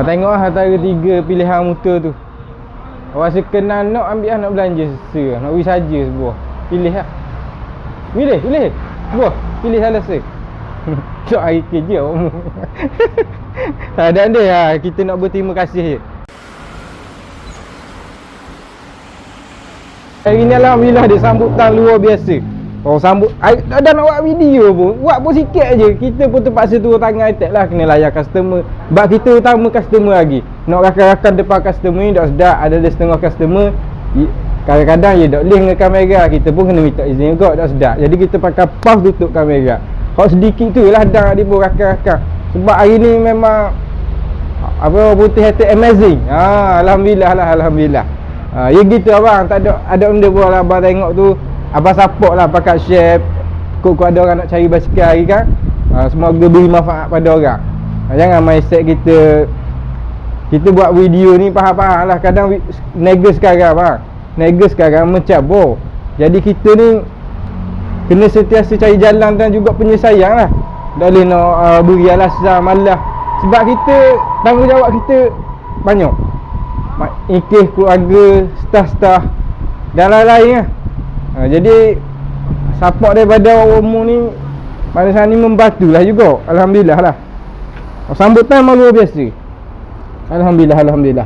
Tengok lah antara 3 pilihan motor tu. Awak rasa kenal nak ambil lah, nak belanja sesa, nak beli saja sebuah. Pilih lah. Pilih sebuah. Pilih salah satu. Tak hari kerja awak. Tak ada lah. Kita nak berterima kasih je. Hari ni alhamdulillah dia sambutan luar biasa. Sambut dah nak buat video pun, buat pun sikit je. Kita pun terpaksa turun tangan attack lah, kena layan customer. Sebab kita utama customer lagi. Nak rakan-rakan depan customer ni tak sedap. Ada setengah customer kadang-kadang dia tak boleh dengan kamera. Kita pun kena minta izin juga, tak sedap. Jadi kita pakai puff tutup kamera. Kalau sedikit tu lah dah dia pun rakan-rakan. Sebab hari ni memang putih hati amazing. Alhamdulillah lah, alhamdulillah. Ya gitu abang, tak ada benda pun lah abang tengok tu. Abang support lah pakai share. Kok ada orang nak cari basikal hari kan. Semoga beri manfaat pada orang. Jangan mindset kita buat video ni faham-faham lah. Kadang nega sekarang bang, nega sekarang mencabur. Jadi kita ni kena sentiasa cari jalan dan juga penyelesaian lah. Tak boleh nak beri alasan malah. Sebab kita, tanggungjawab kita banyak. Ikis keluarga, staff-staff dan lain-lain lah. Jadi support daripada orang umum ni pada saat ni membantulah juga. Alhamdulillah lah. Sambutan memang luar biasa. Alhamdulillah.